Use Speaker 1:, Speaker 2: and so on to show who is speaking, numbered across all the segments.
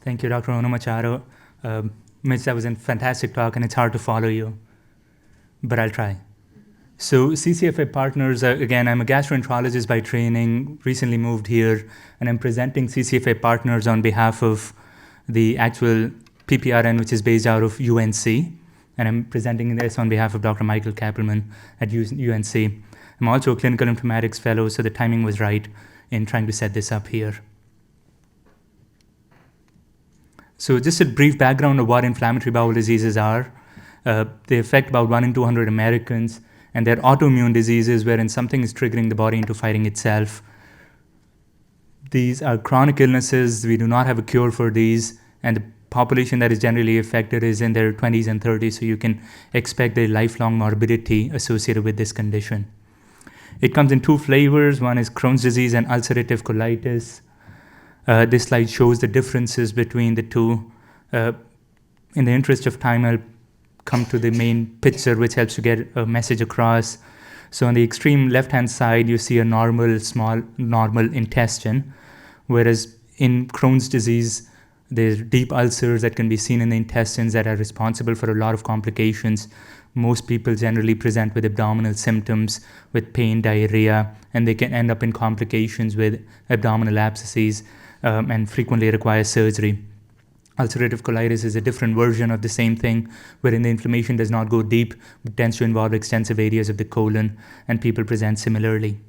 Speaker 1: Thank you, Dr. Onomacharo. Mitch, that was a fantastic talk, and it's hard to follow you, but I'll try. So CCFA Partners, again, I'm a gastroenterologist by training, recently moved here, and I'm presenting CCFA Partners on behalf of the actual PPRN, which is based out of UNC, and I'm presenting this on behalf of Dr. Michael Kappelman at UNC. I'm also a clinical informatics fellow, so the timing was right in trying to set this up here. So just a brief background of what inflammatory bowel diseases are. They affect about 1 in 200 Americans, and they're autoimmune diseases wherein something is triggering the body into fighting itself. These are chronic illnesses. We do not have a cure for these, and the population that is generally affected is in their 20s and 30s, so you can expect a lifelong morbidity associated with this condition. It comes in 2 flavors. One is Crohn's disease and ulcerative colitis. This slide shows the differences between the two. In the interest of time, I'll come to the main picture, which helps to get a message across. So on the extreme left-hand side, you see a small normal intestine, whereas in Crohn's disease, there's deep ulcers that can be seen in the intestines that are responsible for a lot of complications. Most people generally present with abdominal symptoms, with pain, diarrhea, and they can end up in complications with abdominal abscesses and frequently require surgery. Ulcerative colitis is a different version of the same thing, wherein the inflammation does not go deep, but tends to involve extensive areas of the colon, and people present similarly.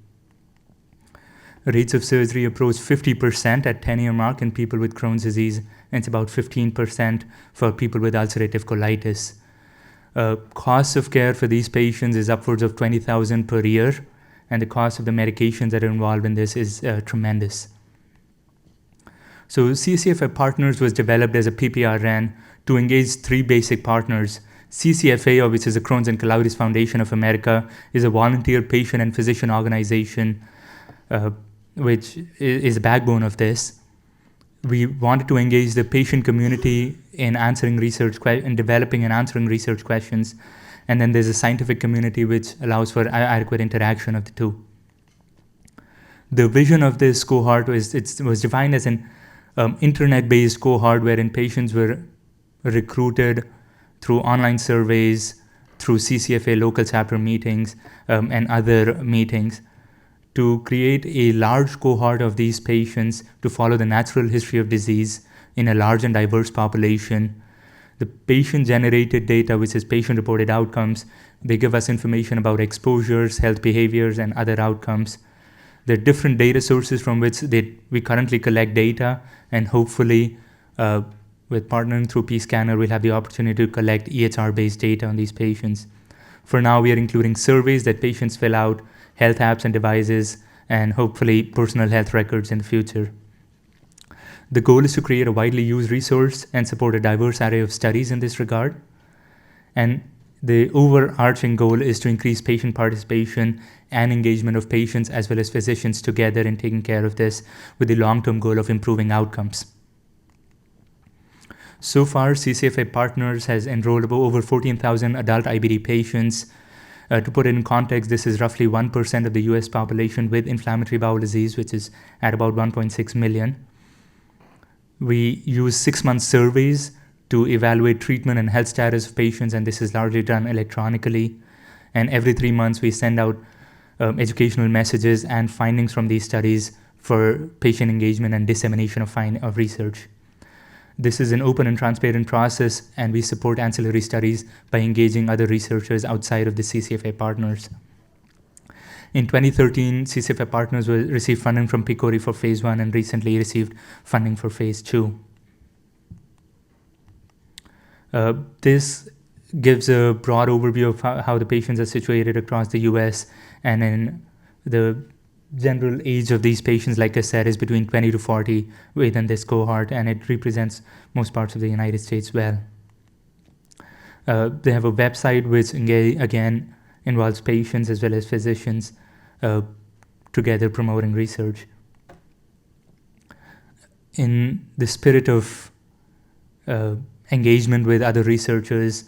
Speaker 1: Rates of surgery approach 50% at 10-year mark in people with Crohn's disease, and it's about 15% for people with ulcerative colitis. Cost of care for these patients is upwards of $20,000 per year, and the cost of the medications that are involved in this is tremendous. So CCFA Partners was developed as a PPRN to engage 3 basic partners. CCFA, which is the Crohn's and Colitis Foundation of America, is a volunteer patient and physician organization, which is the backbone of this. We wanted to engage the patient community in answering research, in developing and answering research questions. And then there's a scientific community which allows for adequate interaction of the two. The vision of this cohort was defined as an internet-based cohort wherein patients were recruited through online surveys, through CCFA local chapter meetings, and other meetings to create a large cohort of these patients to follow the natural history of disease in a large and diverse population. The patient-generated data, which is patient-reported outcomes, they give us information about exposures, health behaviors, and other outcomes. There are different data sources from which we currently collect data, and hopefully with partnering through pSCANNER, we'll have the opportunity to collect EHR-based data on these patients. For now, we are including surveys that patients fill out, health apps and devices, and hopefully personal health records in the future. The goal is to create a widely used resource and support a diverse array of studies in this regard. And the overarching goal is to increase patient participation and engagement of patients as well as physicians together in taking care of this with the long-term goal of improving outcomes. So far, CCFA Partners has enrolled over 14,000 adult IBD patients. To put it in context, this is roughly 1% of the US population with inflammatory bowel disease, which is at about 1.6 million. We use 6-month surveys to evaluate treatment and health status of patients, and this is largely done electronically. And every 3 months, we send out educational messages and findings from these studies for patient engagement and dissemination of research. This is an open and transparent process, and we support ancillary studies by engaging other researchers outside of the CCFA Partners. In 2013, CCFA Partners received funding from PCORI for phase 1 and recently received funding for phase 2. This gives a broad overview of how the patients are situated across the US, and in the general age of these patients, like I said, is between 20 to 40 within this cohort, and it represents most parts of the United States well. They have a website which, again, involves patients as well as physicians together promoting research. In the spirit of engagement with other researchers,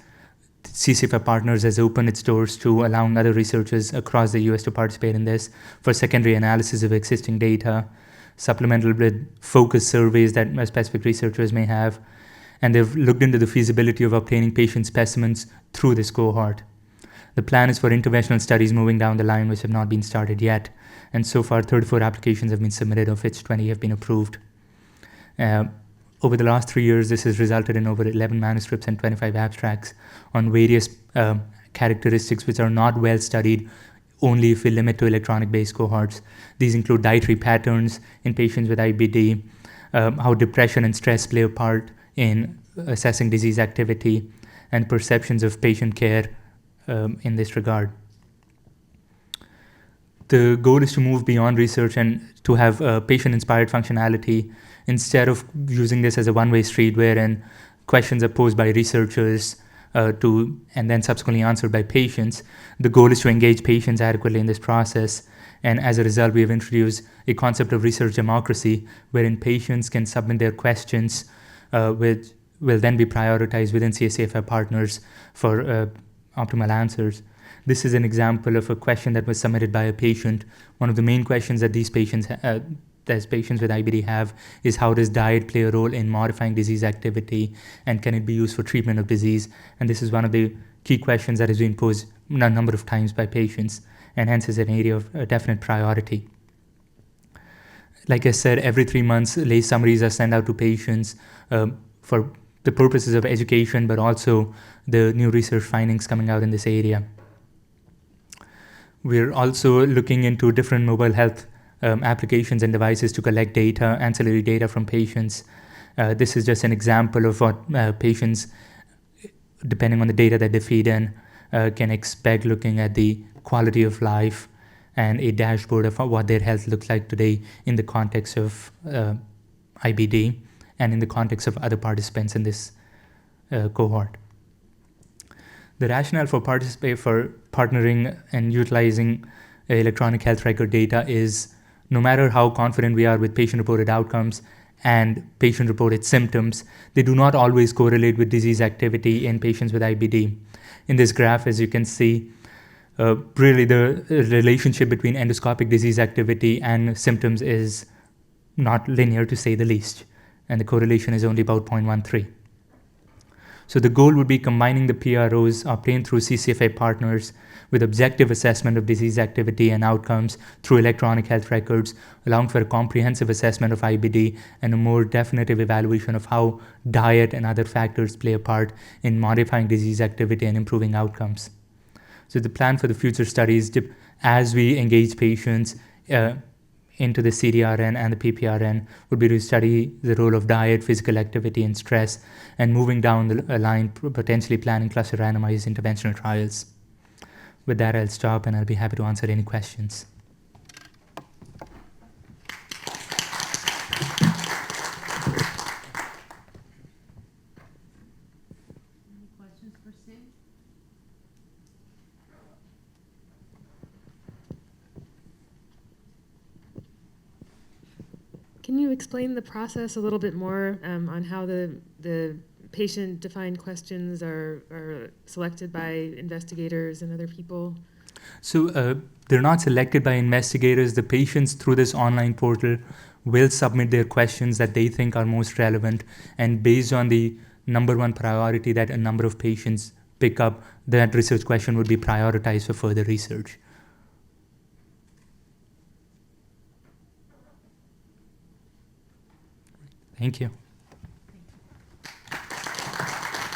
Speaker 1: CCFA Partners has opened its doors to allowing other researchers across the US to participate in this for secondary analysis of existing data. supplemental with focus surveys that specific researchers may have. And they've looked into the feasibility of obtaining patient specimens through this cohort. The plan is for interventional studies moving down the line, which have not been started yet. And so far, 34 applications have been submitted, of which 20 have been approved. Over the last 3 years, this has resulted in over 11 manuscripts and 25 abstracts on various characteristics which are not well studied, only if we limit to electronic-based cohorts. These include dietary patterns in patients with IBD, how depression and stress play a part in assessing disease activity, and perceptions of patient care in this regard. The goal is to move beyond research and to have patient-inspired functionality instead of using this as a one-way street wherein questions are posed by researchers and then subsequently answered by patients. The goal is to engage patients adequately in this process, and as a result, we have introduced a concept of research democracy wherein patients can submit their questions, which will then be prioritized within CCFA Partners for optimal answers. This is an example of a question that was submitted by a patient. One of the main questions that these patients with IBD have is, how does diet play a role in modifying disease activity, and can it be used for treatment of disease? And this is one of the key questions that has been posed a number of times by patients, and hence is an area of definite priority. Like I said, every 3 months, lay summaries are sent out to patients for the purposes of education, but also the new research findings coming out in this area. We're also looking into different mobile health applications and devices to collect data, ancillary data from patients. This is just an example of what patients, depending on the data that they feed in, can expect, looking at the quality of life and a dashboard of what their health looks like today in the context of IBD and in the context of other participants in this cohort. The rationale for partnering and utilizing electronic health record data is, no matter how confident we are with patient-reported outcomes and patient-reported symptoms, they do not always correlate with disease activity in patients with IBD. In this graph, as you can see, really the relationship between endoscopic disease activity and symptoms is not linear, to say the least, and the correlation is only about 0.13. So the goal would be combining the PROs obtained through CCFA Partners with objective assessment of disease activity and outcomes through electronic health records, allowing for a comprehensive assessment of IBD and a more definitive evaluation of how diet and other factors play a part in modifying disease activity and improving outcomes. So the plan for the future studies, as we engage patients into the CDRN and the PPRN, would be to study the role of diet, physical activity, and stress, and moving down the line, potentially planning cluster randomized interventional trials. With that, I'll stop, and I'll be happy to answer any questions.
Speaker 2: Any questions for Singh?
Speaker 3: Can you explain the process a little bit more on how the patient-defined questions are selected by investigators and other people?
Speaker 1: So they're not selected by investigators. The patients, through this online portal, will submit their questions that they think are most relevant, and based on the number one priority that a number of patients pick up, that research question would be prioritized for further research. Thank you.